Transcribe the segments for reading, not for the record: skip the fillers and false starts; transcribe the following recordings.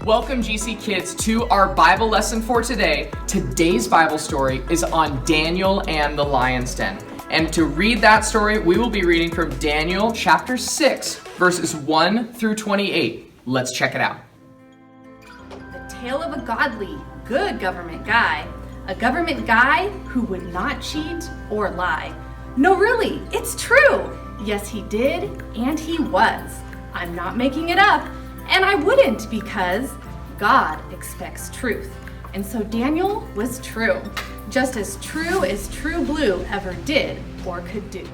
Welcome, GC Kids, to our Bible lesson for today. Today's Bible story is on Daniel and the Lion's Den. And to read that story, we will be reading from Daniel chapter 6, verses 1 through 28. Let's check it out. The tale of a godly, good government guy. A government guy who would not cheat or lie. No, really, it's true. Yes, he did, and he was. I'm not making it up. And I wouldn't, because God expects truth. And so Daniel was true, just as True Blue ever did or could do.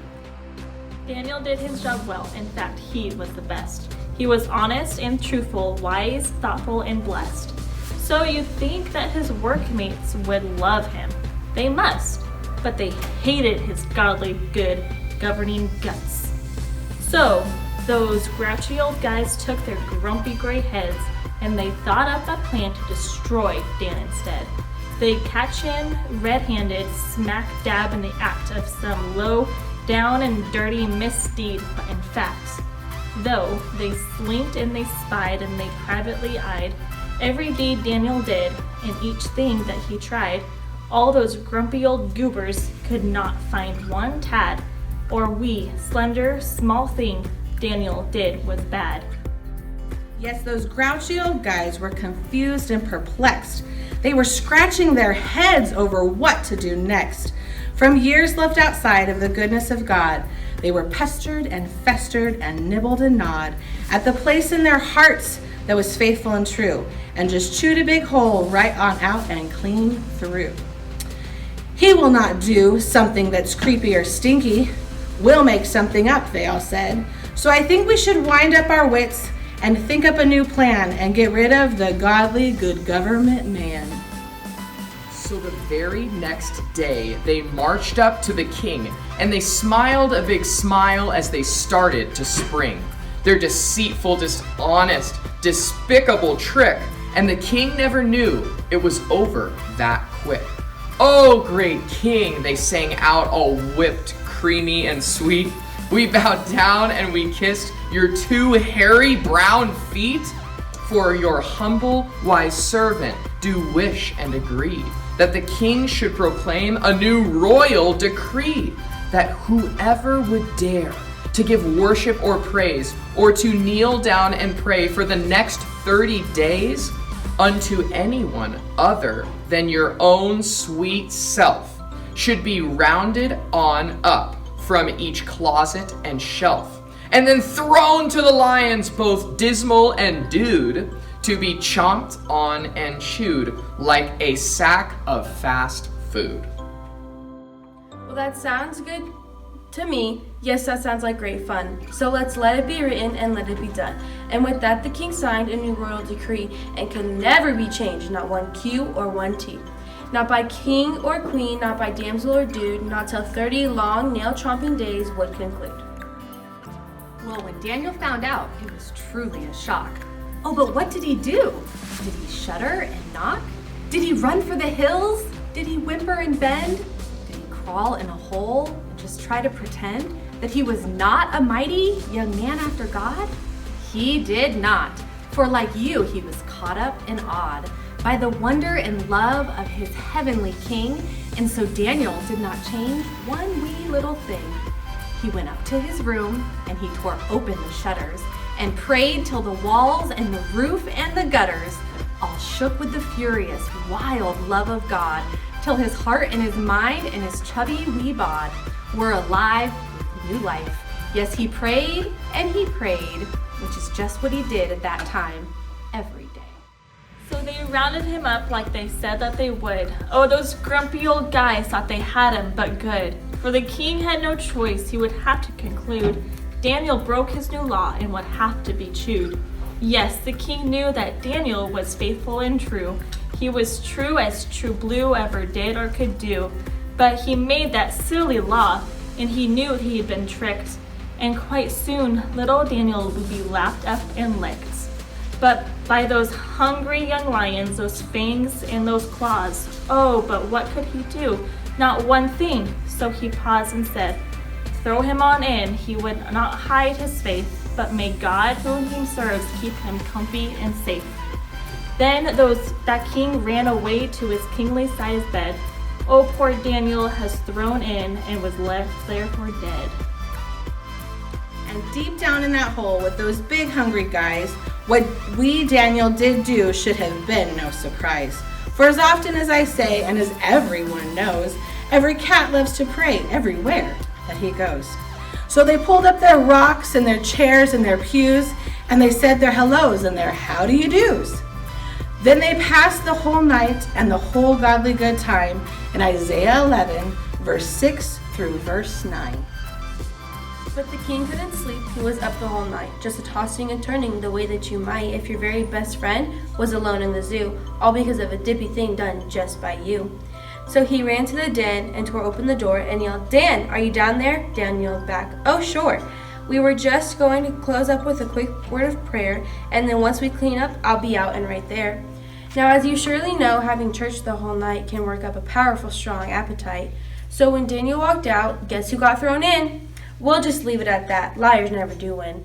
Daniel did his job well. In fact, he was the best. He was honest and truthful, wise, thoughtful, and blessed. So you'd think that his workmates would love him. They must, but they hated his godly, good, governing guts. So those grouchy old guys took their grumpy gray heads and they thought up a plan to destroy Dan instead. They'd catch him red-handed, smack dab in the act of some low, down and dirty misdeed. But in fact, though they slinked and they spied and they privately eyed every deed Daniel did and each thing that he tried, all those grumpy old goobers could not find one tad or wee, slender, small thing Daniel did was bad. Yes, those grouchy old guys were confused and perplexed. They were scratching their heads over what to do next. From years left outside of the goodness of God, they were pestered and festered and nibbled and gnawed at the place in their hearts that was faithful and true, and just chewed a big hole right on out and clean through. He will not do something that's creepy or stinky. We'll make something up, they all said. So I think we should wind up our wits and think up a new plan and get rid of the godly, good government man. So the very next day, they marched up to the king, and they smiled a big smile as they started to spring their deceitful, dishonest, despicable trick, and the king never knew it was over that quick. "Oh, great king," they sang out, all whipped, creamy, and sweet. "We bowed down and we kissed your two hairy brown feet. For your humble, wise servant do wish and agree that the king should proclaim a new royal decree, that whoever would dare to give worship or praise or to kneel down and pray for the next 30 days unto anyone other than your own sweet self should be rounded on up from each closet and shelf, and then thrown to the lions, both dismal and dude, to be chomped on and chewed like a sack of fast food." Well, that sounds good to me. Yes, that sounds like great fun. So let's let it be written and let it be done. And with that, the king signed a new royal decree and can never be changed, not one Q or one T. Not by king or queen, not by damsel or dude, not till 30 long nail-chomping days would conclude. Well, when Daniel found out, it was truly a shock. Oh, but what did he do? Did he shudder and knock? Did he run for the hills? Did he whimper and bend? Did he crawl in a hole and just try to pretend that he was not a mighty young man after God? He did not. For like you, he was caught up and awed by the wonder and love of his heavenly king, and so Daniel did not change one wee little thing. He went up to his room and he tore open the shutters and prayed till the walls and the roof and the gutters all shook with the furious, wild love of God, till his heart and his mind and his chubby wee bod were alive with new life. Yes, he prayed and he prayed, which is just what he did at that time every day. So they rounded him up like they said that they would. Oh, those grumpy old guys thought they had him, but good. For the king had no choice. He would have to conclude Daniel broke his new law and would have to be chewed. Yes, the king knew that Daniel was faithful and true. He was true as True Blue ever did or could do. But he made that silly law, and he knew he had been tricked. And quite soon, little Daniel would be lapped up and licked. But by those hungry young lions, those fangs and those claws. Oh, but what could he do? Not one thing. So he paused and said, Throw him on in, he would not hide his faith, but may God whom he serves keep him comfy and safe. Then that king ran away to his kingly sized bed. Oh, poor Daniel has thrown in and was left there for dead. And deep down in that hole with those big hungry guys, what we Daniel did do should have been no surprise. For as often as I say, and as everyone knows, every cat loves to pray everywhere that he goes. So they pulled up their rocks and their chairs and their pews, and they said their hellos and their how do you do's. Then they passed the whole night and the whole godly good time in Isaiah 11, verse 6 through verse 9. But the king couldn't sleep, he was up the whole night, just tossing and turning the way that you might if your very best friend was alone in the zoo, all because of a dippy thing done just by you. So he ran to the den and tore open the door and yelled, "Dan, are you down there?" Dan yelled back, "Oh, sure. We were just going to close up with a quick word of prayer, and then once we clean up, I'll be out and right there." Now, as you surely know, having church the whole night can work up a powerful, strong appetite. So when Daniel walked out, guess who got thrown in? We'll just leave it at that. Liars never do win.